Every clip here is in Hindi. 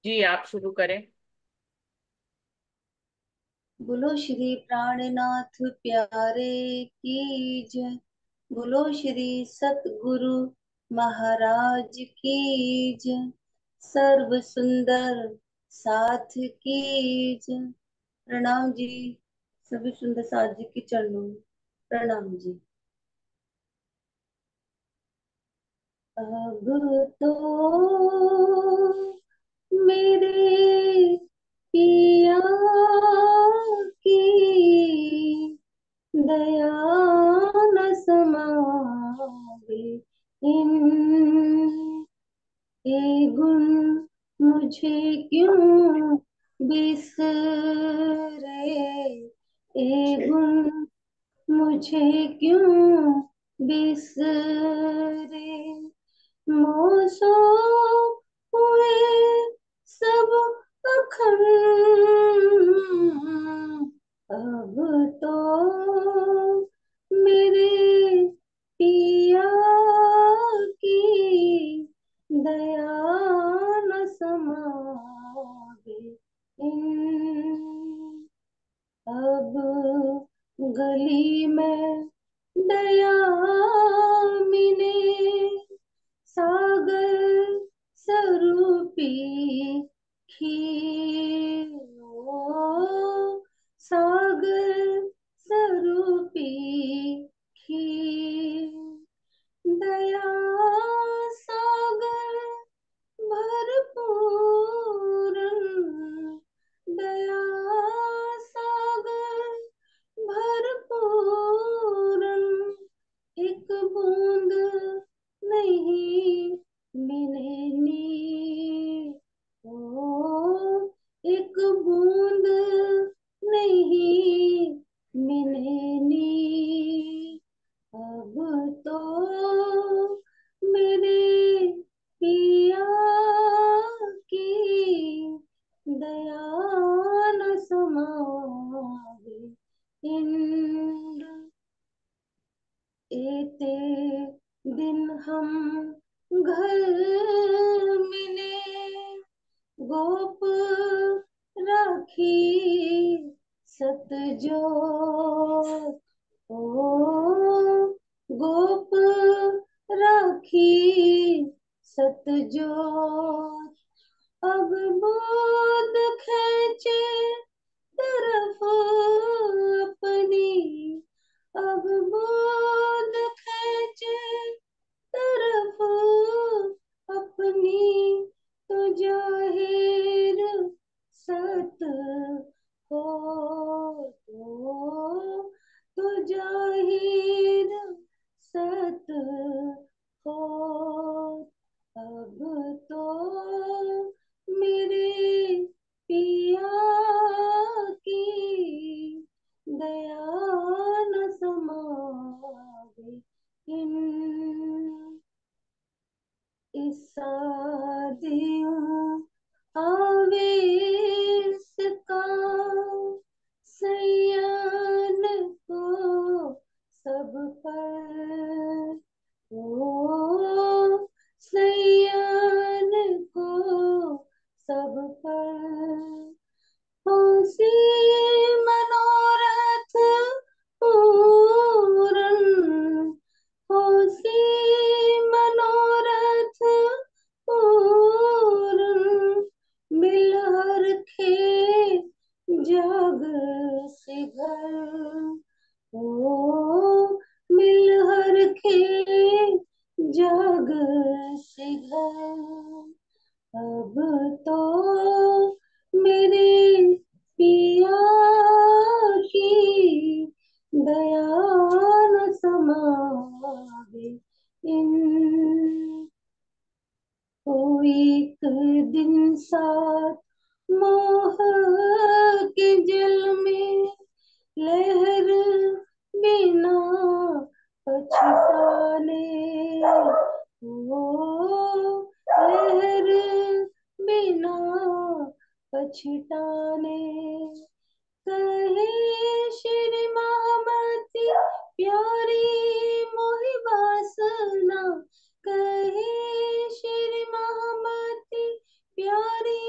जी आप शुरू करें। बोलो श्री प्राणनाथ प्यारे की जय। बोलो श्री सतगुरु महाराज की जय। सर्व सुंदर साथ की जय। प्रणाम जी। सभी सुंदर साथ जी के चरणों में प्रणाम जी। अब तो मेरे पिया की दया न समावे। इन ए गुण मुझे क्यों बिसरे। ए गुण मुझे क्यों बिसरे। मौसों हुए सब अखंड। अब तो मेरे पिया की दया न समावे। इन अब गली में दया मिले। सागर स्वरूपी खीर। सागर स्वरूपी खीर। दया सागर भरपूर। दया सागर भरपूर। एक बूंद नहीं मिले नी। ओ एक बूंद नहीं मिले नी। अब तो मेरे पिया की दया न समावे। इंद्र एते दिन हम घर मिले। गोप राखी सतजोत। ओ गोप राखी सतजोत। अब बोध खेचे तरफ अपनी। अब बोध खेचे तरफ अपनी। तो जाहिर सत हो। तो जाहिर सत हो। अब तो मेरे पिया की दया न समावे। इन शादियों आवेश का सयान को सब पर। ओ सयान को सब पर। हंसी मनोरथ पूरन। हंसी मनोरथ पूरन। मिल हर खे जग से घर। ओ मिल हर खे जग से घर। अब तो मेरे पिया की दया न समावे। इन को एक दिन साथ मोह के जल में लहर बिना पछताने। वो लहर बिना पछताने। कहे श्री महामती प्यारी मोहि वासना। कहे श्री महामती प्यारी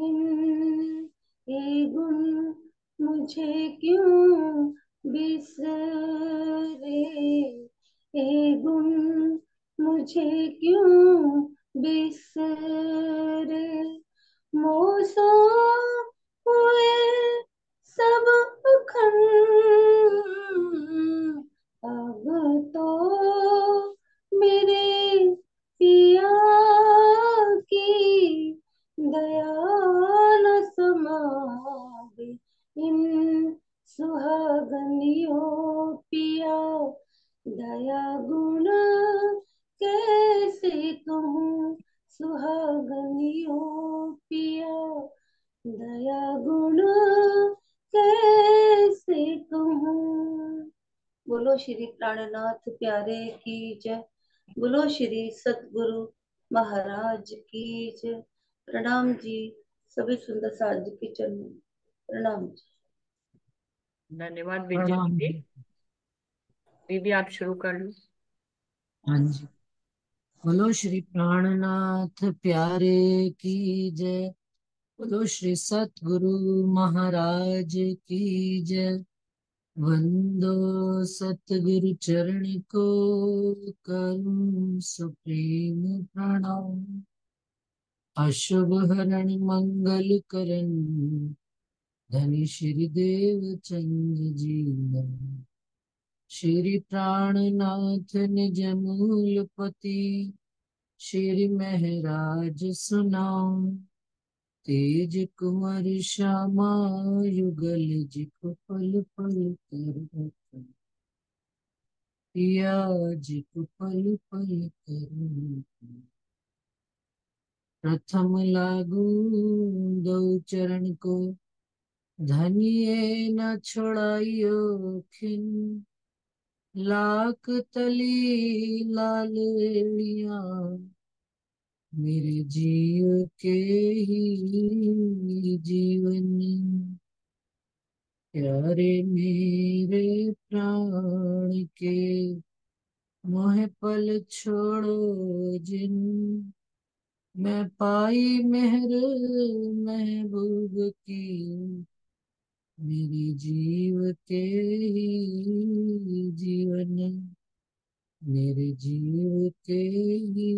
इन ये गुण मुझे क्यों बिसरे, ये गुण मुझे क्यों बिसरे। मौसम हुए सब अखंड, अब तो मेरे पिया की दया न समावे। इन सुहागनियों पिया दया गुण कैसे कहूँ, सुहागनियों पिया दया गुण कैसे कहूँ। बोलो श्री प्राणनाथ प्यारे की जय। बोलो श्री सतगुरु महाराज की जय। प्रणाम जी। सभी सुंदर साज के चरणों में प्रणाम जी। धन्यवाद विजय प्रणाम दीदी। जी। दीदी आप शुरू कर लो। हाँ जी। बोलो श्री प्राणनाथ प्यारे की जय। बोलो श्री सतगुरु महाराज की जय। वंदो सतगुरु चरण को, करूं सुप्रीम प्रणाम। अशुभ हरण मंगल करण, धनी श्री देव चंद जी। श्री प्राणनाथ निज मूलपति, श्री महराज सुनाओ। तेज कुंवर श्यामा युगल जिख पल पल कर, पिया जिख पल पल कर। प्रथम लागू दो चरण को, धनिये न छोड़ाइयो खिन। लाख तली लालेलिया, मेरे जीव के ही जीवन। प्यारे मेरे प्राण के, मोह पल छोड़ो जिन। मैं पाई मेहर महबूब की, मेरे जीव के ही जीवन। मेरे जीव के ही।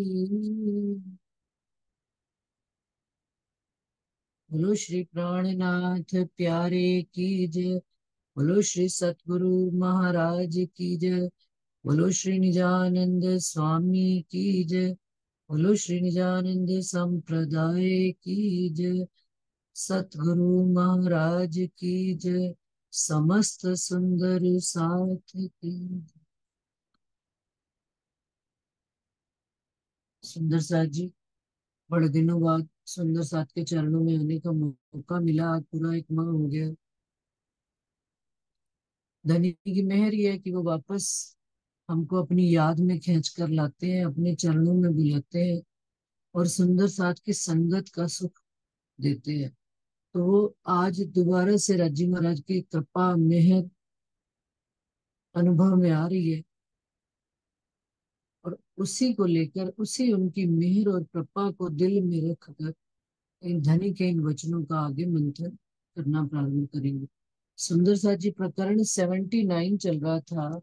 बोलो श्री प्राणनाथ प्यारे की जय। बोलो श्री सतगुरु महाराज की जय। बोलो श्री निजानंद स्वामी की जय। बोलो श्री निजानंद संप्रदाय की जय। सतगुरु महाराज की जय। समस्त सुंदर साथ की जय। सुंदर साथ जी, बड़े दिनों बाद सुंदर साथ के चरणों में आने का मौका मिला। आज पूरा एक माह हो गया। धनी की मेहर ये है कि वो वापस हमको अपनी याद में खींच कर लाते हैं, अपने चरणों में बुलाते हैं और सुंदर साथ की संगत का सुख देते हैं। तो वो आज दोबारा से राजी महाराज की कृपा मेहर अनुभव में आ रही है और उसी को लेकर, उसी उनकी मेहर और कृपा को दिल में रखकर इन धनी के इन वचनों का आगे मंथन करना प्रारंभ करेंगे। सुंदर साथ जी प्रकरण 79 चल रहा था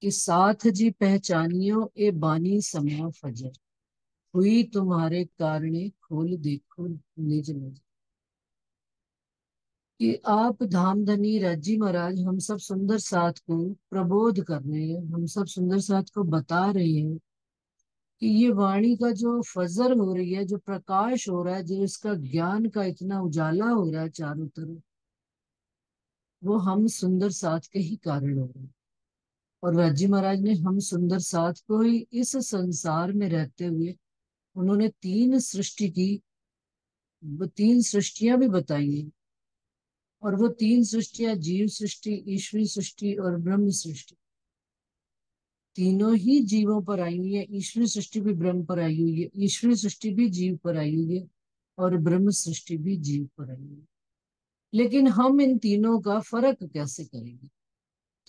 कि साथ जी पहचानियो ए बानी समया फजर, हुई तुम्हारे कारणे खोल देखो निज नजर। कि आप धामधनी राजी महाराज हम सब सुंदर साथ को प्रबोध कर रहे हैं, हम सब सुंदर साथ को बता रहे हैं कि ये वाणी का जो फजर हो रही है, जो प्रकाश हो रहा है, जो इसका ज्ञान का इतना उजाला हो रहा है चारों तरफ, वो हम सुंदर साथ के ही कारण हो रहे हैं। और राजी महाराज ने हम सुंदर साथ को ही इस संसार में रहते हुए उन्होंने तीन सृष्टि की, वो तीन सृष्टियां भी बताई हैं। और वो तीन सृष्टियां जीव सृष्टि, ईश्वरी सृष्टि और ब्रह्म सृष्टि, तीनों ही जीवों पर आई हुई है। ईश्वरी सृष्टि भी ब्रह्म पर आई हुई है, ईश्वरी सृष्टि भी जीव पर आई हुई है और ब्रह्म सृष्टि भी जीव पर आई हुई है। लेकिन हम इन तीनों का फर्क कैसे करेंगे?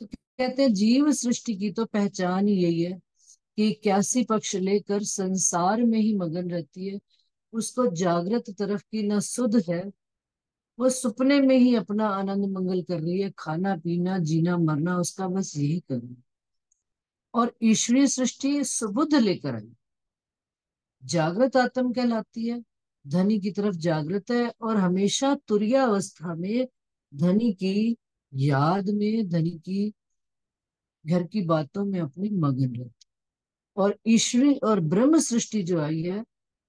तो कहते हैं जीव सृष्टि की तो पहचान ही यही है कि 81 पक्ष लेकर संसार में ही मगन रहती है, उसको जागृत तरफ की न सुध है। वो सपने में ही अपना आनंद मंगल कर रही है, खाना पीना जीना मरना उसका बस यही करना। और ईश्वरीय सृष्टि सुबुध लेकर आई, जागृत आत्म कहलाती है, धनी की तरफ जागृत है और हमेशा तुरीय अवस्था में धनी की याद में, धनी की घर की बातों में अपनी मगन रहती। और ईश्वरी और ब्रह्म सृष्टि जो आई है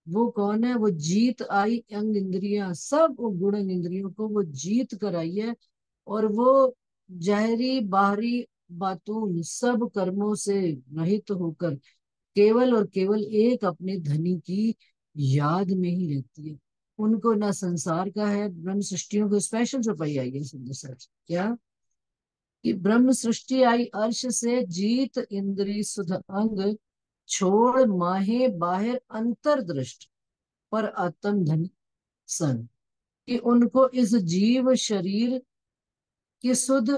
वो कौन है? वो जीत आई अंग इंद्रिया, सब वो गुण इंद्रियों को वो जीत कर आई है। और वो जाहरी बाहरी बातून सब कर्मों से रहित होकर केवल और केवल एक अपने धनी की याद में ही रहती है। उनको ना संसार का है। ब्रह्म सृष्टियों को स्पेशल चौपाई आई है सुंदर सच क्या कि ब्रह्म सृष्टि आई अर्श से, जीत इंद्री सुध अंग, छोड़ माहे बाहर अंतर्दृष्ट, पर आत्म धन सन। कि उनको इस जीव शरीर की सुध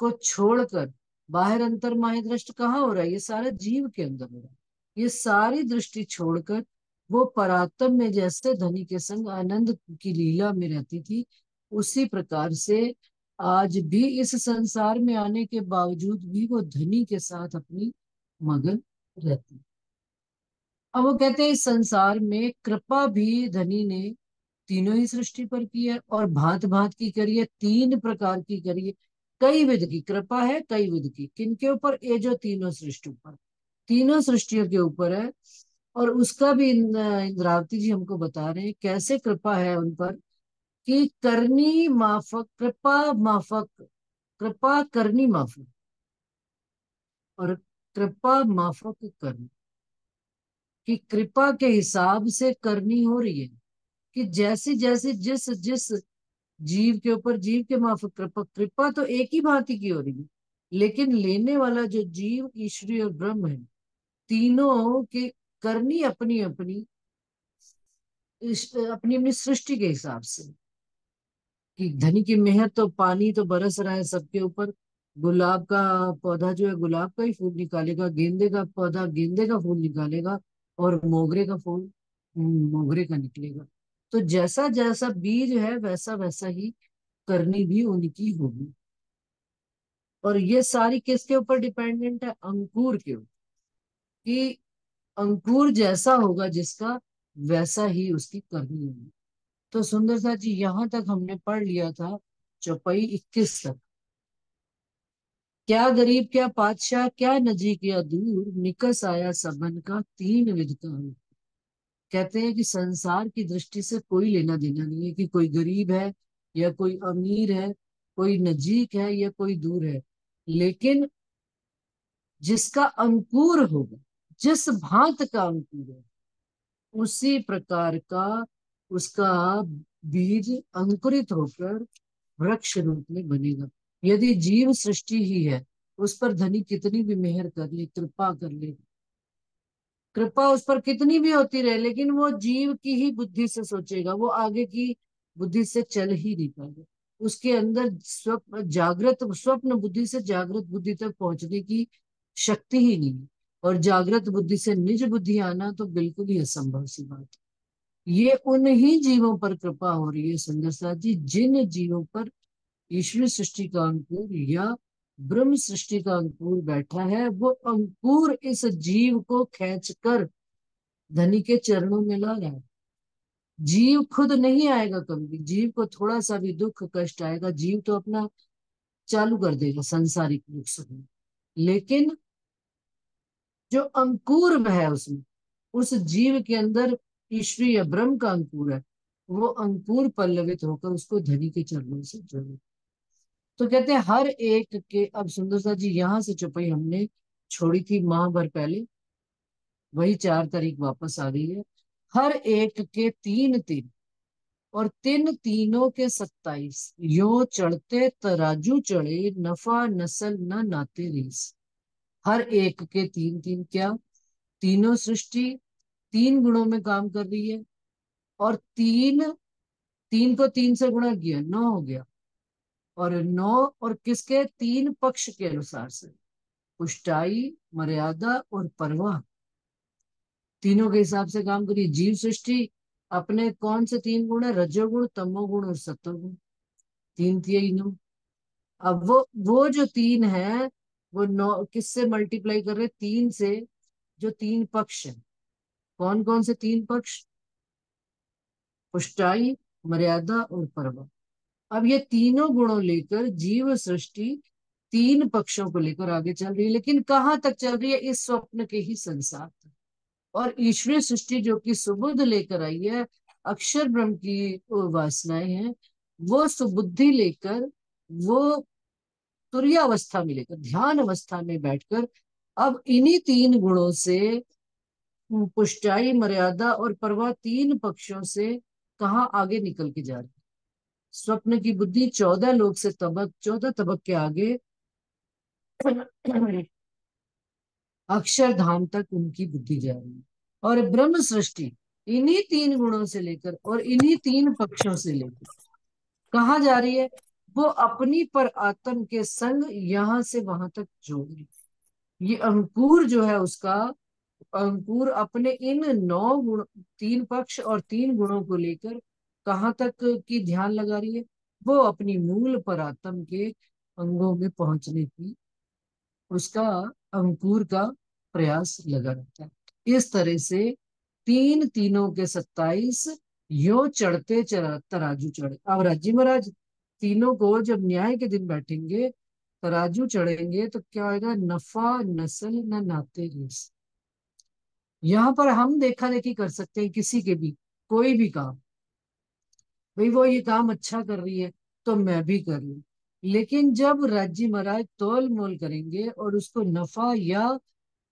को छोड़कर, बाहर अंतर माहे दृष्ट कहाँ हो रहा है? ये सारा जीव के अंदर हो रहा है। ये सारी दृष्टि छोड़कर वो परात्म में जैसे धनी के संग आनंद की लीला में रहती थी, उसी प्रकार से आज भी इस संसार में आने के बावजूद भी वो धनी के साथ अपनी मगन रहती। अब वो कहते हैं इस संसार में कृपा भी धनी ने तीनों ही सृष्टि पर की है और भांत भांत की करी है, 3 प्रकार की करी है। कई विध की कृपा है, कई विध की। किनके ऊपर? ये जो तीनों सृष्टि ऊपर, तीनों सृष्टियों के ऊपर है। और उसका भी इंद्रावती जी हमको बता रहे हैं कैसे कृपा है उन पर, कि करनी माफक कृपा माफक, कृपा करनी माफक और कृपा माफक करनी। कि कृपा के हिसाब से करनी हो रही है, कि जैसी जैसी जिस जिस जीव के ऊपर जीव के माफक कृपा, कृपा तो एक ही भांति की हो रही है, लेकिन लेने वाला जो जीव ईश्वरी और ब्रह्म है, तीनों की करनी अपनी अपनी अपनी अपनी सृष्टि के हिसाब से। कि धनी की मेहर तो पानी तो बरस रहा है सबके ऊपर, गुलाब का पौधा जो है गुलाब का ही फूल निकालेगा, गेंदे का पौधा गेंदे का फूल निकालेगा, और मोगरे का फूल मोगरे का निकलेगा। तो जैसा जैसा बीज है वैसा वैसा ही करनी भी उनकी होगी। और ये सारी किसके ऊपर डिपेंडेंट है? अंकुर के ऊपर। कि अंकुर जैसा होगा जिसका, वैसा ही उसकी करनी होगी। तो सुंदर सा जी यहां तक हमने पढ़ लिया था चौपाई 21 तक। क्या गरीब क्या पातशाह, क्या नजीक या दूर, निकस आया सबन का 3 विध का हूँ। कहते हैं कि संसार की दृष्टि से कोई लेना देना नहीं है कि कोई गरीब है या कोई अमीर है, कोई नजीक है या कोई दूर है। लेकिन जिसका अंकुर होगा, जिस भांत का अंकुर है, उसी प्रकार का उसका बीज अंकुरित होकर वृक्ष रूप में बनेगा। यदि जीव सृष्टि ही है, उस पर धनी कितनी भी मेहर कर ले, कृपा कर ले, कृपा उस पर कितनी भी होती रहे, लेकिन वो जीव की ही बुद्धि से सोचेगा, वो आगे की बुद्धि से चल ही नहीं पाएगा। उसके अंदर स्वप्न जागृत स्वप्न बुद्धि से जागृत बुद्धि तक पहुंचने की शक्ति ही नहीं है। और जागृत बुद्धि से निज बुद्धि आना तो बिल्कुल ही असंभव सी बात है। ये उन्हीं जीवों पर कृपा हो रही है सुंदर साथ जी, जिन जीवों पर ईश्वरी सृष्टि का अंकुर या ब्रह्म सृष्टि का अंकुर बैठा है। वो अंकुर इस जीव को खींचकर धनी के चरणों में ला रहा है। जीव खुद नहीं आएगा कभी भी, जीव को थोड़ा सा भी दुख कष्ट आएगा, जीव तो अपना चालू कर देगा संसारिक दुख सुख में। लेकिन जो अंकुर है उसमें, उस जीव के अंदर ईश्वरी या ब्रह्म का अंकुर है, वो अंकुर पल्लवित होकर उसको धनी के चरणों से जोड़े। तो कहते हैं हर एक के, अब सुंदर सा जी यहाँ से चौपाई हमने छोड़ी थी माह भर पहले, वही 4 तारीख वापस आ गई है। हर एक के 3 3 और तीनों के 27, यो चढ़ते तराजू चढ़े, नफा नस्ल न नाते रीस। हर एक के 3 3 क्या? तीनों सृष्टि 3 गुणों में काम कर रही है। और तीन, तीन को 3 से गुणा किया 9 हो गया। और 9 और किसके? 3 पक्ष के अनुसार से, पुष्टाई मर्यादा और परवाह। तीनों के हिसाब से काम करिए। जीव सृष्टि अपने कौन से तीन गुण है? रजोगुण, तमोगुण और सत्वगुण, तीन तीनों। अब वो जो तीन है वो नौ किससे मल्टीप्लाई कर रहे? तीन से। जो तीन पक्ष है, कौन कौन से तीन पक्ष? पुष्टाई, मर्यादा और परवा। अब ये तीनों गुणों लेकर जीव सृष्टि तीन पक्षों को लेकर आगे चल रही है, लेकिन कहाँ तक चल रही है? इस स्वप्न के ही संसार तक। और ईश्वरीय सृष्टि जो कि सुबुद्ध लेकर आई है, अक्षर ब्रह्म की वासनाएं हैं, वो सुबुद्धि लेकर, वो तुरीय अवस्था में लेकर, ध्यान अवस्था में बैठकर अब इन्हीं तीन गुणों से, पुष्टाई, मर्यादा और परवाह, तीन पक्षों से कहाँ आगे निकल के जा रही है। स्वप्न की बुद्धि 14 लोक से तबक, 14 तबक के आगे अक्षरधाम तक उनकी बुद्धि जा रही है। और ब्रह्म सृष्टि इन्हीं तीन गुणों से लेकर और इन्हीं तीन पक्षों से लेकर कहाँ जा रही है? वो अपनी पर आत्म के संग यहां से वहां तक जोड़ रही है। ये अंकुर जो है उसका, अंकुर अपने इन 9 गुण, तीन पक्ष और तीन गुणों को लेकर कहाँ तक की ध्यान लगा रही है? वो अपनी मूल परात्म के अंगों में पहुंचने की, उसका अंकुर का प्रयास लगा रहता है। इस तरह से तीन तीनों के 27 यो चढ़ते तराजू चढ़े। अब राजी महाराज तीनों को जब न्याय के दिन बैठेंगे, तराजू चढ़ेंगे, तो क्या होगा? नफा नस्ल न नाते रेस। यहाँ पर हम देखा देखी कर सकते हैं किसी के भी, कोई भी काम, भाई वो ये काम अच्छा कर रही है तो मैं भी कर लूं। लेकिन जब राज्य महाराज तोल मोल करेंगे और उसको नफा या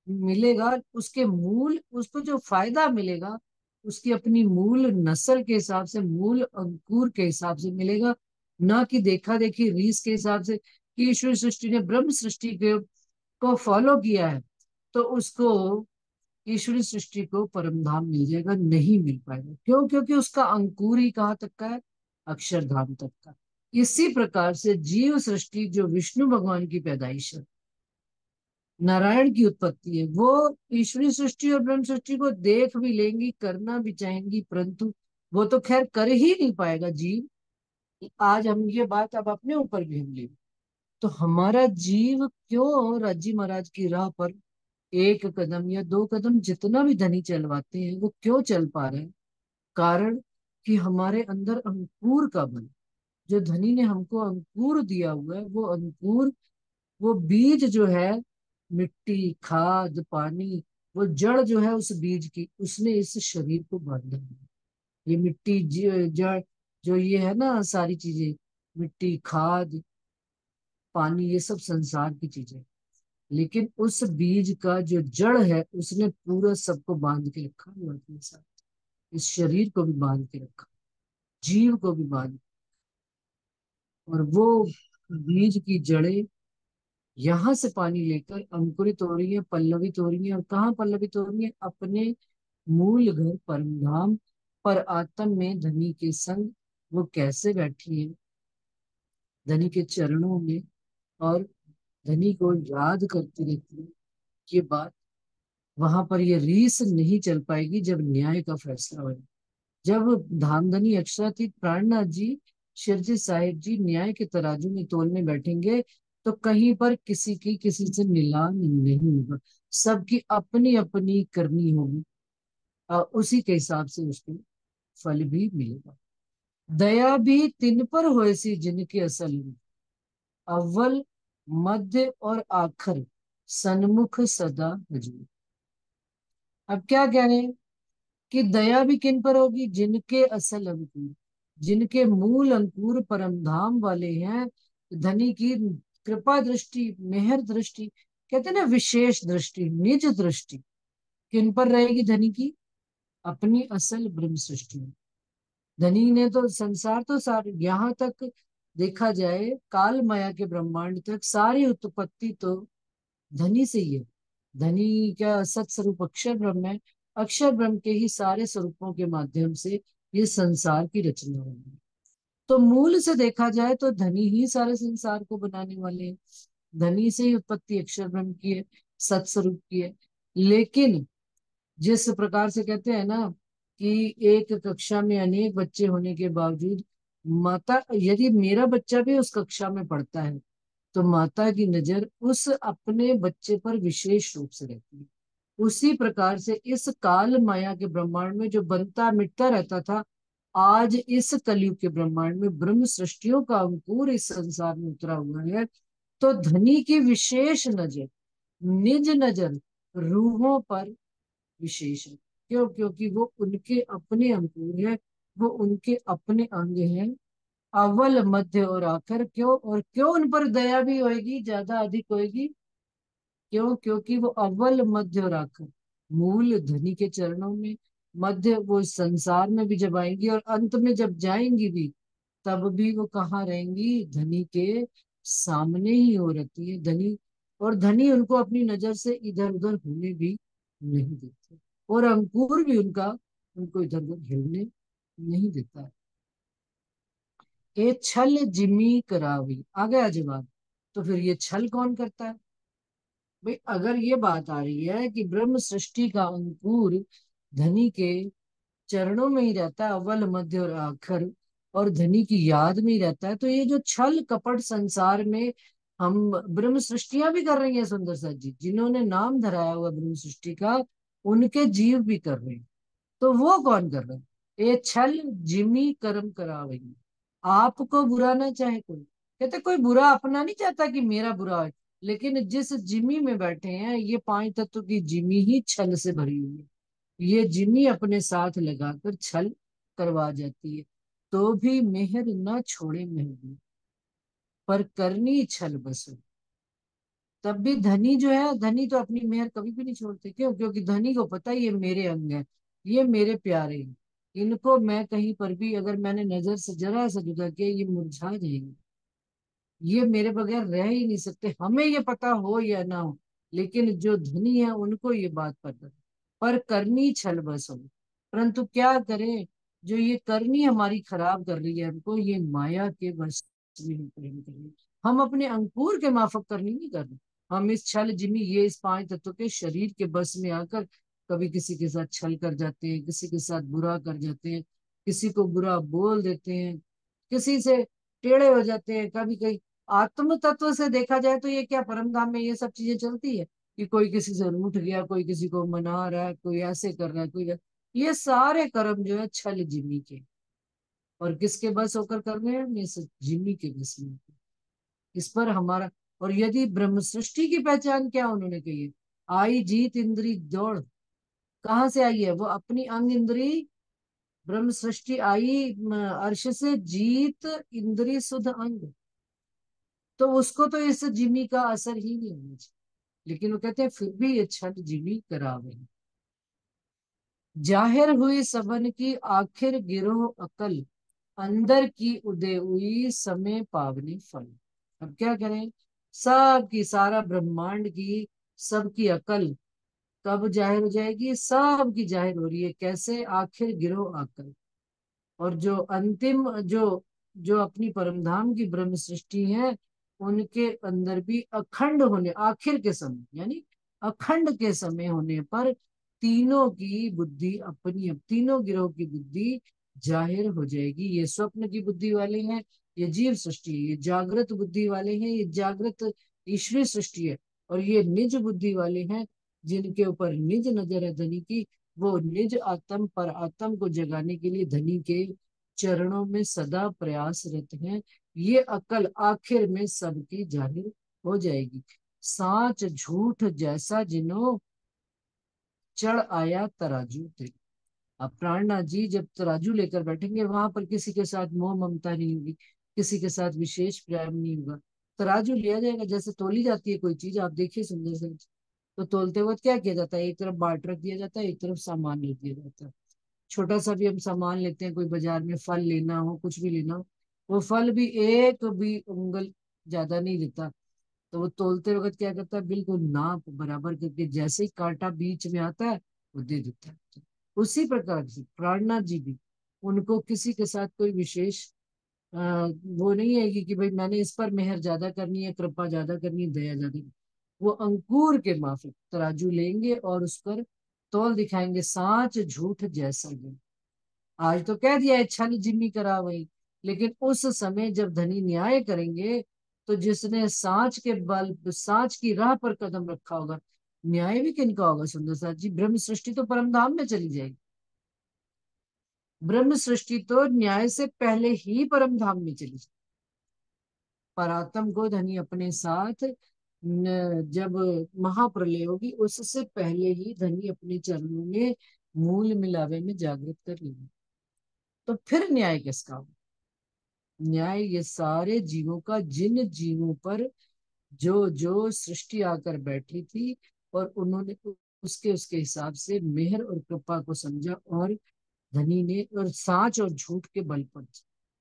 मिलेगा, उसके मूल, उसको जो फायदा मिलेगा उसकी अपनी मूल नस्ल के हिसाब से, मूल अंकुर के हिसाब से मिलेगा, ना कि देखा देखी रीस के हिसाब से कि ईश्वर सृष्टि ने ब्रह्म सृष्टि के को फॉलो किया है तो उसको, ईश्वरी सृष्टि को परम धाम मिल जाएगा। नहीं मिल पाएगा। क्यों? क्योंकि उसका अंकुर ही कहाँ तक का है? अक्षरधाम तक का। इसी प्रकार से जीव सृष्टि जो विष्णु भगवान की पैदाइश है, नारायण की उत्पत्ति है, वो ईश्वरी सृष्टि और ब्रह्म सृष्टि को देख भी लेंगी, करना भी चाहेंगी, परंतु वो तो खैर कर ही नहीं पाएगा जीव। आज हम ये बात अब अपने ऊपर भी हम ले, तो हमारा जीव क्यों राज्य महाराज की राह पर एक कदम या दो कदम जितना भी धनी चलवाते हैं, वो क्यों चल पा रहे हैं? कारण कि हमारे अंदर अंकुर का बल, जो धनी ने हमको अंकुर दिया हुआ है, वो अंकुर, वो बीज जो है, मिट्टी, खाद, पानी, वो जड़ जो है उस बीज की, उसने इस शरीर को बांधा है। ये मिट्टी, जड़, जो ये है ना सारी चीजें, मिट्टी, खाद, पानी, ये सब संसार की चीजें, लेकिन उस बीज का जो जड़ है उसने पूरा सबको बांध के रखा हुआ है अपने साथ। इस शरीर को भी बांध के रखा, जीव को भी बांध, और वो बीज की जड़ें यहां से पानी लेकर अंकुरित हो रही है, पल्लवित हो रही है। और कहाँ पल्लवित हो रही है? अपने मूल घर परमधाम पर आत्म में धनी के संग वो कैसे बैठी है? धनी के चरणों में, और धनी को याद करती रहती है। ये बात वहां पर ये रीस नहीं चल पाएगी जब न्याय का फैसला होगा। जब धामधनी अक्षरातीत प्राणनाथ जी, शिरजी साहिब जी न्याय के तराजू में तोलने बैठेंगे, तो कहीं पर किसी की किसी से मिलान नहीं होगा। सबकी अपनी अपनी करनी होगी और उसी के हिसाब से उसको फल भी मिलेगा। दया भी तिन पर होए सी जिनके असल में, अव्वल, मध्य और आखिर, सन्मुख सदा हजूर। अब क्या कह रहे हैं कि दया भी किन पर होगी? जिनके असल अंकुर, जिनके मूल अंकुर परम धाम वाले हैं। धनी की कृपा दृष्टि, मेहर दृष्टि, कहते हैं ना विशेष दृष्टि, निज दृष्टि किन पर रहेगी धनी की? अपनी असल ब्रह्म सृष्टि में। धनी ने तो संसार, तो सारे यहाँ तक देखा जाए, काल माया के ब्रह्मांड तक सारी उत्पत्ति तो धनी से ही है। धनी क्या सत स्वरूप अक्षर ब्रह्म है, अक्षर ब्रह्म के ही सारे स्वरूपों के माध्यम से ये संसार की रचना हुई है। तो मूल से देखा जाए तो धनी ही सारे संसार को बनाने वाले हैं। धनी से ही उत्पत्ति अक्षर ब्रह्म की है, सत स्वरूप की है। लेकिन जिस प्रकार से कहते हैं ना कि एक कक्षा में अनेक बच्चे होने के बावजूद माता, यदि मेरा बच्चा भी उस कक्षा में पढ़ता है तो माता की नजर उस अपने बच्चे पर विशेष रूप से रहती है। उसी प्रकार से इस काल माया के ब्रह्मांड में जो बनता मिटता रहता था, आज इस कलयुग के ब्रह्मांड में ब्रह्म सृष्टियों का अंकुर इस संसार में उतरा हुआ है। तो धनी की विशेष नजर, निज नजर रूहों पर विशेष है। क्यों? क्योंकि वो उनके अपने अंकुर है, वो उनके अपने अंग हैं, अव्वल मध्य और आखिर। क्यों? और क्यों उन पर दया भी होगी, ज्यादा अधिक होगी? क्यों? क्योंकि वो अव्वल मध्य और आखिर, मूल धनी के चरणों में, मध्य वो इस संसार में भी जब आएंगी और अंत में जब जाएंगी भी, तब भी वो कहाँ रहेंगी? धनी के सामने ही हो रहती है धनी। और धनी उनको अपनी नजर से इधर उधर होने भी नहीं देते, और अंकुर भी उनका उनको इधर उधर हिलने नहीं देता है। ये छल जिमी करावी, आ गया जवाब। तो फिर ये छल कौन करता है भाई? अगर ये बात आ रही है कि ब्रह्म सृष्टि का अंकुर धनी के चरणों में ही रहता है, अव्वल मध्य और आखिर, और धनी की याद में ही रहता है, तो ये जो छल कपट संसार में हम ब्रह्म सृष्टियां भी कर रही हैं सुंदर सा जी, जिन्होंने नाम धराया हुआ ब्रह्म सृष्टि का, उनके जीव भी कर रहे हैं। तो वो कौन कर रहे हैं? ये छल जिमी कर्म करावे। आपको बुरा ना चाहे कोई, कहते कोई बुरा अपना नहीं चाहता कि मेरा बुरा है, लेकिन जिस जिमी में बैठे हैं, ये पांच तत्व की जिमी ही छल से भरी हुई है। ये जिमी अपने साथ लगाकर छल करवा जाती है। तो भी मेहर न छोड़े महबूब, पर करनी छल बसो। तब भी धनी जो है, धनी तो अपनी मेहर कभी भी नहीं छोड़ते। क्यों? क्योंकि धनी को पता है ये मेरे अंग है, ये मेरे प्यारे हैं, इनको मैं कहीं पर भी अगर मैंने नजर से जरा सा जुदा किया, ये मुरझा जाएंगे, ये मेरे बगैर रह ही नहीं सकते, हमें ये पता हो या ना हो। लेकिन जो धनी है उनको ये बात पता है। पर करनी छल बस हो, परंतु क्या करें? जो ये करनी हमारी खराब कर रही है हमको, ये माया के वश में हम प्रेम कर रहे हैं। हम अपने अंकुर के माफक करनी नहीं कर रहे। हम इस छल जिमी, ये इस पांच तत्व के शरीर के बस में आकर कभी किसी के साथ छल कर जाते हैं, किसी के साथ बुरा कर जाते हैं, किसी को बुरा बोल देते हैं, किसी से टेढ़े हो जाते हैं। कभी कहीं आत्म तत्व से देखा जाए तो ये क्या परम धाम में ये सब चीजें चलती है कि कोई किसी से रूठ गया, कोई किसी को मना रहा है, कोई ऐसे कर रहा है, ये सारे कर्म जो है छल जिमी के, और किसके बस होकर कर रहे हैं? ये सब जिमी के बस में। इस पर हमारा, और यदि ब्रह्म सृष्टि की पहचान क्या उन्होंने कही है? आई जीत इंद्री दौड़। कहाँ से आई है? वो अपनी अंग इंद्री, ब्रह्म सृष्टि आई अर्श से, जीत इंद्री सुध अंग। तो उसको तो इस जिमी का असर ही नहीं होना चाहिए, लेकिन वो कहते हैं फिर भी ये छठ जिमी करावे। जाहिर हुई सबन की आखिर गिरोह अकल, अंदर की उदय हुई समय पावनी फल। अब क्या करें? सबकी, सारा ब्रह्मांड की, सबकी अकल कब जाहिर हो जाएगी? सबकी जाहिर हो रही है। कैसे? आखिर गिरोह अकल। और जो अंतिम, जो जो अपनी परमधाम की ब्रह्म सृष्टि है, उनके अंदर भी अखंड होने, आखिर के समय यानी अखंड के समय होने पर तीनों की बुद्धि अपनी, अब तीनों गिरोह की बुद्धि जाहिर हो जाएगी। ये स्वप्न की बुद्धि वाले हैं, ये जीव सृष्टि है। ये जागृत बुद्धि वाले हैं, ये जागृत ईश्वरीय सृष्टि है। और ये निज बुद्धि वाले हैं, जिनके ऊपर निज नजर है धनी की, वो निज आत्म पर आत्म को जगाने के लिए धनी के चरणों में सदा प्रयासरत हैं। ये अकल आखिर में सबकी जाहिर हो जाएगी। साच झूठ जैसा जिनो चढ़ आया तराजू ते। अब प्राणनाथ जी जब तराजू लेकर बैठेंगे, वहां पर किसी के साथ मोह ममता नहीं होगी, किसी के साथ विशेष प्रेम नहीं होगा। तराजू लिया जाएगा, जैसे तोली जाती है कोई चीज, आप देखिए सुंदर से। तो तोलते वक्त क्या किया जाता है? एक तरफ बाट रख दिया जाता है, एक तरफ सामान रख दिया जाता है। छोटा सा भी हम सामान लेते हैं, कोई बाजार में फल लेना हो, कुछ भी लेना हो, वो फल भी एक भी उंगल ज्यादा नहीं लेता। तो वो तोलते वक्त क्या करता है? बिल्कुल नाप बराबर करके, जैसे ही कांटा बीच में आता है वो दे देता है। उसी प्रकार से प्राणनाथ जी भी, उनको किसी के साथ कोई विशेष वो नहीं है कि भाई मैंने इस पर मेहर ज्यादा करनी है, कृपा ज्यादा करनी है, दया ज्यादा करनी है। वो अंकुर के माफिक तराजू लेंगे और उस पर तौल दिखाएंगे सांच झूठ जैसा ही। आज तो कह दिया है छल जिम्मी करा वही, लेकिन उस समय जब धनी न्याय करेंगे, तो जिसने सांच के बल सांच की राह पर कदम रखा होगा, न्याय भी किनका होगा सुंदर साथ जी? ब्रह्म सृष्टि तो परम धाम में चली जाएगी। ब्रह्म सृष्टि तो न्याय से पहले ही परम धाम में चली जाएगी। परात्म को धनी अपने साथ जब महाप्रलय होगी उससे पहले ही धनी अपने चरणों में मूल मिलावे में जागृत कर लेंगे। तो फिर न्याय किसका होगा? न्याय ये सारे जीवों का, जिन जीवों पर जो जो सृष्टि आकर बैठी थी और उन्होंने उसके उसके हिसाब से मेहर और कृपा को समझा, और धनी ने और सांच और झूठ के बल पर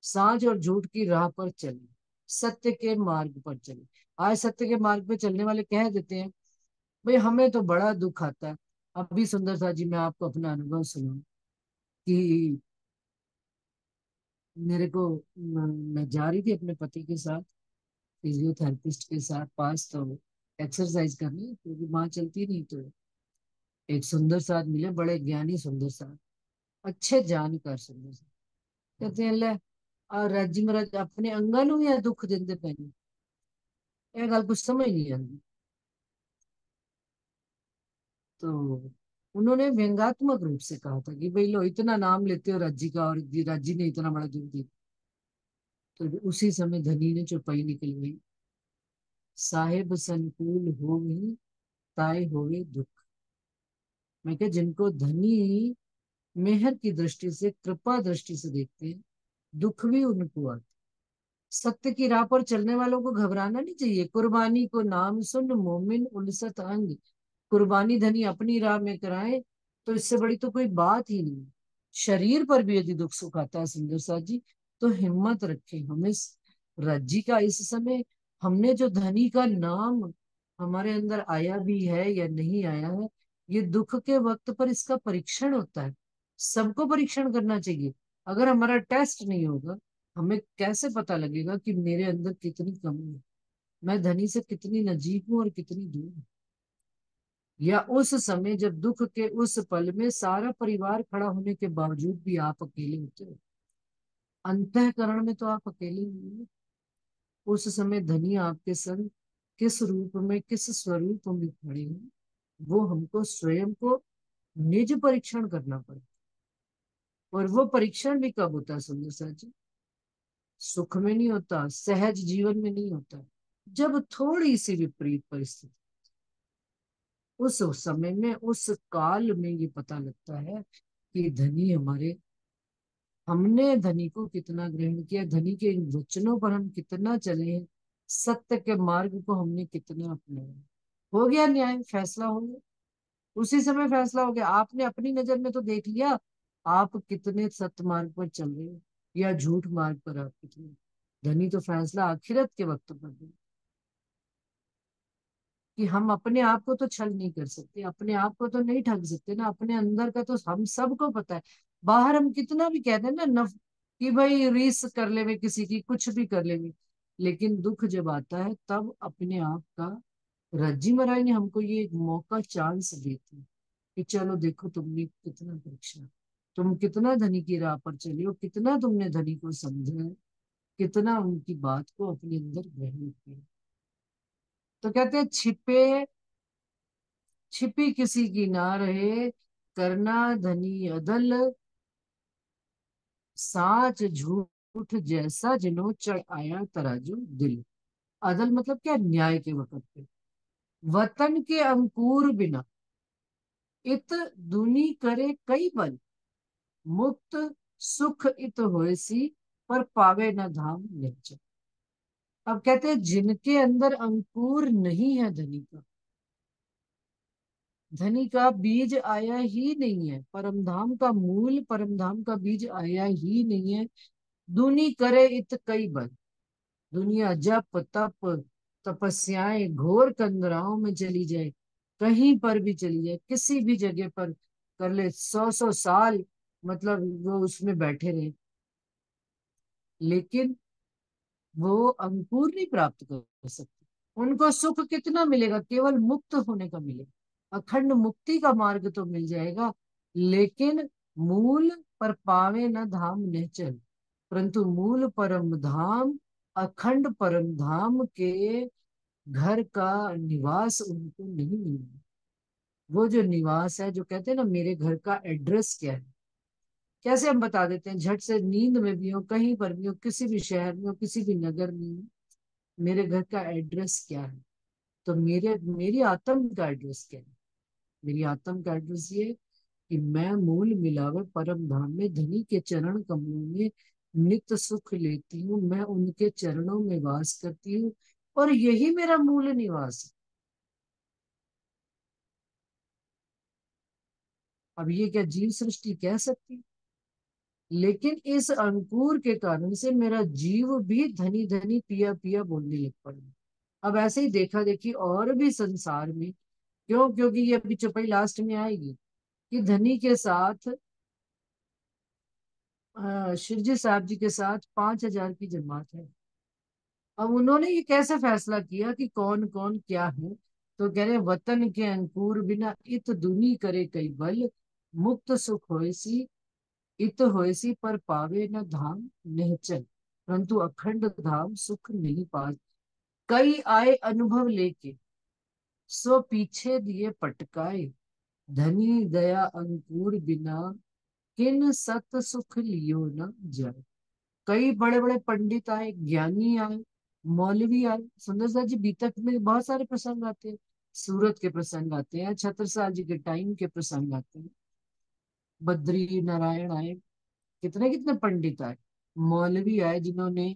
सांच और झूठ की राह पर चले, सत्य के मार्ग पर चले। आज सत्य के मार्ग पे चलने वाले कह देते हैं भाई हमें तो बड़ा दुख आता है। अभी सुंदर सा जी मैं आपको अपना अनुभव सुनाऊं कि मेरे को मैं जा रही थी अपने पति के साथ फिजियोथेरेपिस्ट के साथ पास, तो एक्सरसाइज करने, क्योंकि वहां चलती नहीं। तो एक सुंदर साथ मिले, बड़े ज्ञानी सुंदर साथ, अच्छे जानकार सुंदर साथ। कहते हैं ले और राजी महाराज अपने अंगा नु या दुख देंदे पैने, यह गल कुछ समझ नहीं आती। तो उन्होंने व्यंगात्मक रूप से कहा था कि भाई लो इतना नाम लेते हो राज्जी का, और राज्जी ने इतना बड़ा दुख दिया। तो उसी समय धनी ने चौपाई निकलवाई, साहेब संकुल होवि ताए होवे दुख। मैं क्या, जिनको धनी मेहर की दृष्टि से, कृपा दृष्टि से देखते हैं, दुख भी उनको आता। सत्य की राह पर चलने वालों को घबराना नहीं चाहिए। कुर्बानी को नाम सुन मोमिन उलसत अंग। कुर्बानी धनी अपनी राह में कराए तो इससे बड़ी तो कोई बात ही नहीं। शरीर पर भी यदि दुख सुख आता है सुंदर साथ जी, तो हिम्मत रखें। हमें रज्जी का इस समय, हमने जो धनी का नाम हमारे अंदर आया भी है या नहीं आया है, ये दुख के वक्त पर इसका परीक्षण होता है। सबको परीक्षण करना चाहिए। अगर हमारा टेस्ट नहीं होगा, हमें कैसे पता लगेगा कि मेरे अंदर कितनी कमी है, मैं धनी से कितनी नजीक हूं और कितनी दूर हूं। या उस समय जब दुख के उस पल में सारा परिवार खड़ा होने के बावजूद भी आप अकेले होते हो, अंतःकरण में तो आप अकेले ही हो। उस समय धनी आपके संग किस रूप में, किस स्वरूप में खड़े हैं, वो हमको स्वयं को निज परीक्षण करना पड़ेगा। और वो परीक्षण भी कब होता है सुंदर साथ जी? सुख में नहीं होता, सहज जीवन में नहीं होता, जब थोड़ी सी विपरीत परिस्थिति, उस समय में, उस काल में ये पता लगता है कि धनी हमारे, हमने धनी को कितना ग्रहण किया, धनी के इन वचनों पर हम कितना चले हैं, सत्य के मार्ग को हमने कितना अपनाया। हो गया न्याय, फैसला हो गया। उसी समय फैसला हो गया। आपने अपनी नजर में तो देख लिया आप कितने सत्य मार्ग पर चल रहे हो या झूठ मार्ग पर आप कितने। धनी तो फैसला आखिरत के वक्त पर दे कि हम अपने आप को तो छल नहीं कर सकते, अपने आप को तो नहीं ठग सकते ना। अपने अंदर का तो हम सबको पता है। बाहर हम कितना भी कहते हैं ना नफ कि भाई रीस कर ले, किसी की कुछ भी कर ले, लेकिन दुख जब आता है तब अपने आप का, रज्जी महाराज ने हमको ये एक मौका, चांस देते हैं कि चलो देखो तुमने कितना परीक्षा, तुम कितना धनी की राह पर चले हो, कितना तुमने धनी को समझा है, कितना उनकी बात को अपने अंदर ग्रहण किया। तो कहते हैं छिपे छिपी किसी की ना रहे, करना धनी अदल, साच झूठ जैसा जिनो चढ़ आया तराजू दिल। अदल मतलब क्या? न्याय के वक्त पे। वतन के अंकुर बिना इत दुनी करे कई बल, मुक्त सुख इत होएसी पर पावे न धाम निज। अब कहते हैं जिनके अंदर अंकुर नहीं है धनी का, धनी का बीज आया ही नहीं है, परमधाम का मूल, परमधाम का बीज आया ही नहीं है। दुनी करे इत कई बल, दुनिया जप तप तपस्याएं घोर कंदराओं में चली जाए, कहीं पर भी चली जाए, किसी भी जगह पर कर ले, 100 100 साल मतलब वो उसमें बैठे रहे, लेकिन वो अंकुर नहीं प्राप्त कर सकते। उनको सुख कितना मिलेगा? केवल मुक्त होने का मिलेगा। अखंड मुक्ति का मार्ग तो मिल जाएगा, लेकिन मूल पर पावे न धाम निश्चल, परंतु मूल परम धाम, अखंड परम धाम के घर का निवास उनको नहीं मिलेगा। वो जो निवास है, जो कहते हैं ना मेरे घर का एड्रेस क्या है, कैसे हम बता देते हैं झट से, नींद में भी हो, कहीं पर भी हो, किसी भी शहर में हो, किसी भी नगर में हो, मेरे घर का एड्रेस क्या है? तो मेरी आत्म का एड्रेस क्या है? मेरी आत्म का एड्रेस ये है कि मैं मूल मिलावे परम धाम में धनी के चरण कमलों में नित्य सुख लेती हूँ, मैं उनके चरणों में वास करती हूँ, और यही मेरा मूल निवास है। अब ये क्या जीव सृष्टि कह सकती है? लेकिन इस अंकुर के कारण से मेरा जीव भी धनी धनी पिया पिया बोलने लग पड़ा। अब ऐसे ही देखा देखी और भी संसार में, क्यों? क्योंकि ये अभी चौपाई लास्ट में आएगी कि धनी के साथ शिवजी साहब जी के साथ 5,000 की जमात है। अब उन्होंने ये कैसे फैसला किया कि कौन कौन क्या है? तो कह रहे वतन के अंकुर बिना इत दुनी करे कई बल, मुक्त सुख होयसी इत होयसी पर पावे न धाम निश्चल, परंतु अखंड धाम सुख नहीं पाए। कई आए अनुभव लेके, सो पीछे दिए पटकाए, धनी दया अंकुर बिना किन सत सुख लियो न जाए। कई बड़े बड़े पंडित आए, ज्ञानी आए, मौलवी आए। सुंदर सा जी बीतक में बहुत सारे प्रसंग आते हैं, सूरत के प्रसंग आते हैं, छत्रसाल जी के टाइम के प्रसंग आते हैं, बद्री नारायण आए, कितने कितने पंडित आए, मौलवी आए, जिन्होंने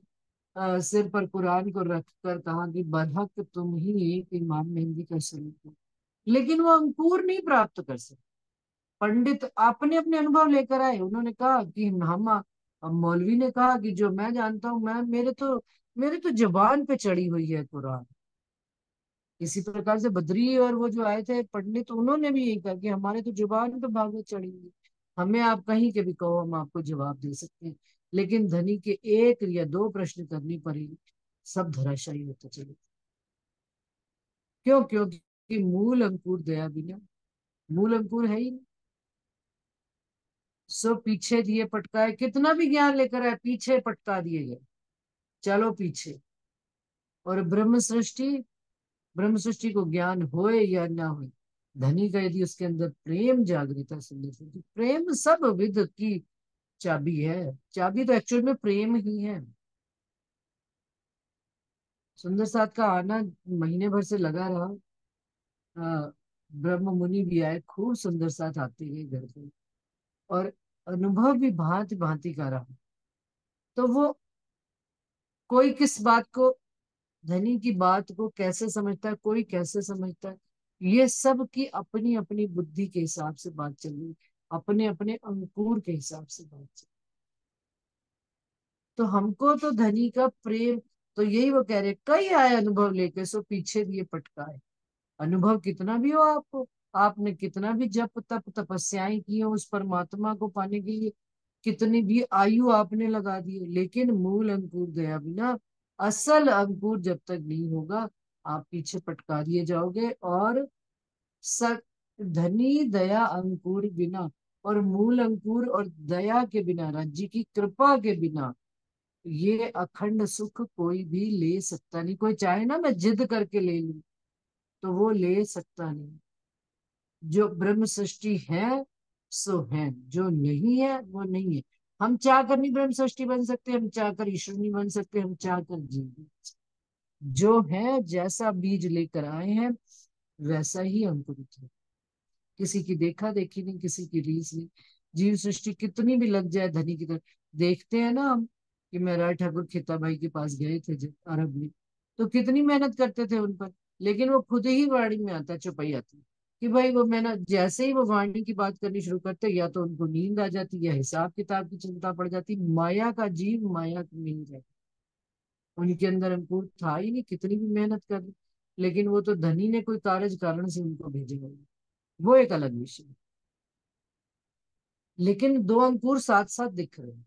सिर पर कुरान को रखकर कहा कि बरहक तुम ही एक इमाम मेहंदी का स्वरूप हो। लेकिन वो अंकुर नहीं प्राप्त कर सके। पंडित अपने अपने अनुभव लेकर आए, उन्होंने कहा कि हम, अब मौलवी ने कहा कि जो मैं जानता हूँ, मैं मेरे तो जुबान पे चढ़ी हुई है कुरान। इसी प्रकार से बद्री और वो जो आए थे पंडित, उन्होंने भी यही कहा कि हमारे तो जुबान पे भागवत चढ़ी हुई है, हमें आप कहीं के भी कहो, हम आपको जवाब दे सकते हैं। लेकिन धनी के एक या दो प्रश्न करनी पड़ेगी, सब धराशायी होते चले। क्यों? क्योंकि मूल अंकुर दया बिना, मूल अंकुर है ही नहीं। सो पीछे दिए पटकाए, कितना भी ज्ञान लेकर आए पीछे पटका दिए गए, चलो पीछे। और ब्रह्म सृष्टि को ज्ञान होए या ना होए, धनी का यदि उसके अंदर प्रेम जागृत है, सुंदर सी तो प्रेम सब विद की चाबी है। चाबी तो एक्चुअल में प्रेम ही है। सुंदर साथ का आना महीने भर से लगा रहा। आ, ब्रह्म मुनि भी आए, खूब सुंदर साथ आते गए घर पे, और अनुभव भी भांति भांति का रहा। तो वो कोई किस बात को, धनी की बात को कैसे समझता है, कोई कैसे समझता है, ये सब की अपनी अपनी बुद्धि के हिसाब से बात चल रही, अपने अपने अंकुर के हिसाब से बात चल। तो हमको तो धनी का प्रेम, तो यही वो कह रहे, कई आए अनुभव लेके, सो पीछे भी ये पटकाए। अनुभव कितना भी हो आपको, आपने कितना भी जप तप तपस्याएं की हो उस परमात्मा को पाने के लिए, कितनी भी आयु आपने लगा दी हो, लेकिन मूल अंकुर गया बिना, असल अंकुर जब तक नहीं होगा, आप पीछे पटका दिए जाओगे। और स धनी दया अंकुर बिना, और मूल अंकुर और दया के बिना, राज्य की कृपा के बिना, ये अखंड सुख कोई भी ले सकता नहीं। कोई चाहे ना मैं जिद करके ले लूं, तो वो ले सकता नहीं। जो ब्रह्म सृष्टि है सो है, जो नहीं है वो नहीं है। हम चाह कर नहीं ब्रह्म सृष्टि बन सकते, हम चाह कर ईश्वर नहीं बन सकते, हम चाह कर जीव नहीं बन सकते। जो है, जैसा बीज लेकर आए हैं वैसा ही अंकुरित है। किसी की देखा देखी नहीं, किसी की रीस नहीं। जीव सृष्टि कितनी भी लग जाए धनी की तरफ, देखते हैं ना हम, कि महराज ठाकुर खिता भाई के पास गए थे जब अरब में, तो कितनी मेहनत करते थे उन पर, लेकिन वो खुद ही वाणी में आता, चौपाई आती कि भाई वो मेहनत, जैसे ही वो वाणी की बात करनी शुरू करते, या तो उनको नींद आ जाती, या हिसाब किताब की चिंता पड़ जाती। माया का जीव माया में ही रहता, उनके अंदर अंकुर था ही नहीं, कितनी भी मेहनत कर ली। लेकिन वो तो धनी ने कोई कारज कारण से उनको भेजे गए, वो एक अलग विषय है। लेकिन दो अंकुर साथ साथ दिख रहे हैं।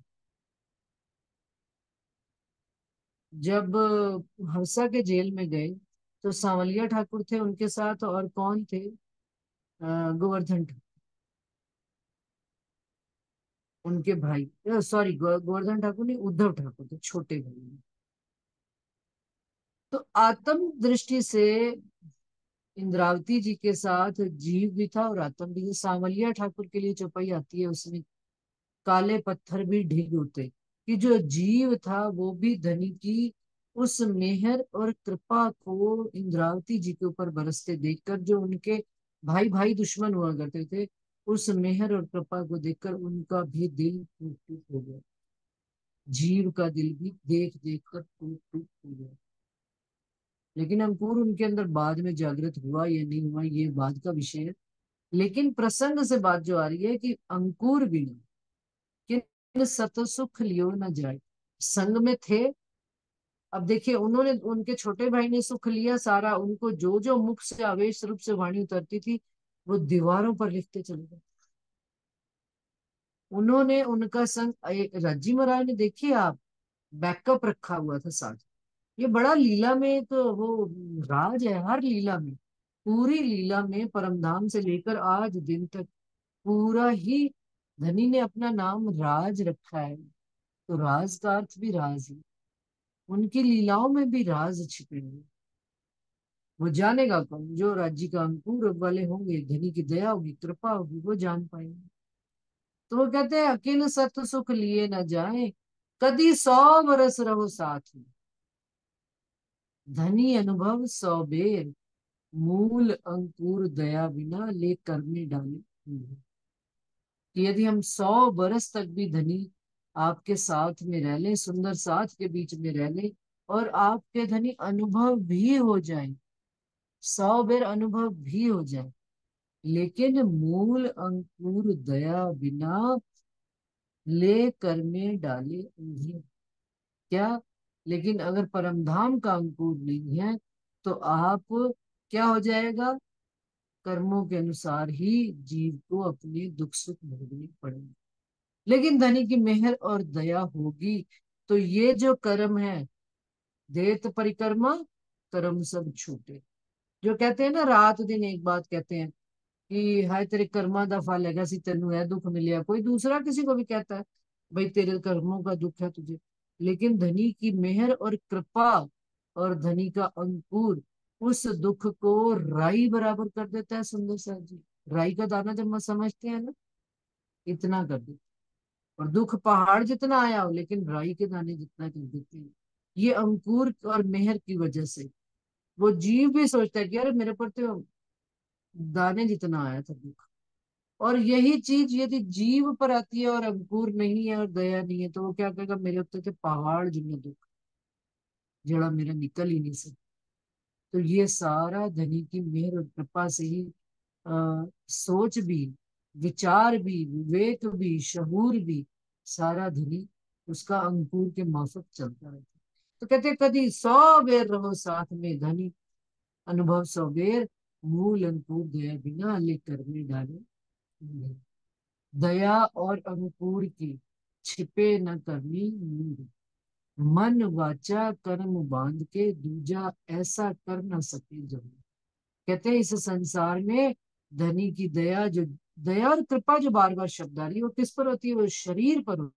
जब हंसा के जेल में गए, तो सांवलिया ठाकुर थे उनके साथ, और कौन थे? गोवर्धन उनके भाई, सॉरी गोवर्धन ठाकुर नहीं, उद्धव ठाकुर थे छोटे भाई। तो आत्म दृष्टि से इंद्रावती जी के साथ जीव भी था और आत्म भी। सांवलिया ठाकुर के लिए चौपाई आती है, उसमें काले पत्थर भी ढीग होते, कि जो जीव था वो भी धनी की उस मेहर और कृपा को इंद्रावती जी के ऊपर बरसते देखकर, जो उनके भाई भाई दुश्मन हुआ करते थे, उस मेहर और कृपा को देखकर उनका भी दिल टूट टूट हो गया। जीव का दिल भी देख देख कर टूट टूट हो गया। लेकिन अंकुर उनके अंदर बाद में जागृत हुआ या नहीं हुआ, ये बाद का विषय है। लेकिन प्रसंग से बात जो आ रही है कि अंकुर बिना किन सत सुख लियो न जाए, संग में थे। अब देखिए, उन्होंने, उनके छोटे भाई ने सुख लिया सारा, उनको जो जो मुख से आवेश रूप से वाणी उतरती थी वो दीवारों पर लिखते चले गए। उन्होंने उनका संग, राजी महाराज ने देखिए आप, बैकअप रखा हुआ था साथ। ये बड़ा लीला में एक वो राज है, हर लीला में, पूरी लीला में परमधाम से लेकर आज दिन तक पूरा ही धनी ने अपना नाम राज रखा है। तो राज का अर्थ भी राज है, उनकी लीलाओं में भी राज छिपे हुए। वो जानेगा कौन? जो राज्य का अंकुर वाले होंगे, धनी की दया होगी, कृपा होगी, वो जान पाएंगे। तो वो कहते हैं अकिन सत सुख लिए न जाए, कदी 100 बरस रहो साथ में, धनी अनुभव 100 बेर, मूल अंकुर दया बिना ले करने डाले। कि यदि हम 100 बरस तक भी धनी आपके साथ में रह लें, सुंदर साथ के बीच में रह लें, और आपके धनी अनुभव भी हो जाए, 100 बेर अनुभव भी हो जाए, लेकिन मूल अंकुर दया बिना ले कर में डाले उन्हें। क्या? लेकिन अगर परमधाम का अंकुर नहीं है तो आप, क्या हो जाएगा? कर्मों के अनुसार ही जीव को अपने दुख सुख भोगने पड़ेंगे। लेकिन धनी की मेहर और दया होगी तो ये जो कर्म है, देत परिक्रमा कर्म सब छूटे। जो कहते हैं ना, रात दिन एक बात कहते हैं कि हाय तेरे कर्मा दा फल है, सी तेनू है दुख मिलिया, कोई दूसरा किसी को भी कहता है भाई तेरे कर्मों का दुख है तुझे। लेकिन धनी की मेहर और कृपा और धनी का अंकुर उस दुख को राई बराबर कर देता है। सुंदर साहब जी, राई का दाना जब हम समझते हैं ना, इतना कर देता है। और दुख पहाड़ जितना आया हो, लेकिन राई के दाने जितना कर देते हैं। ये अंकुर और मेहर की वजह से वो जीव भी सोचता है कि अरे मेरे पर तो दाने जितना आया था दुख। और यही चीज यदि जीव पर आती है और अंकुर नहीं है और दया नहीं है, तो वो क्या कहेगा? मेरे उत्ते तो पहाड़ जितना दुख, जड़ा मेरा निकल ही नहीं सकता। तो ये सारा धनी की मेहर और कृपा से ही सोच भी, विचार भी, विवेक भी, शहूर भी, सारा धनी उसका अंकुर के माफक चलता रहता है। तो कहते कभी 100 बेर रहो साथ में, धनी अनुभव 100 बेर, मूल अंकुर दया बिना ले करने डाले। दया और अंकुर की छिपे न करनी नींद, मन वाचा कर्म बांध के दूजा ऐसा कर न सके जब। कहते हैं इस संसार में धनी की दया, जो दया और कृपा जो बार बार शब्द आ रही है, वो किस पर होती है? वो शरीर पर होती है।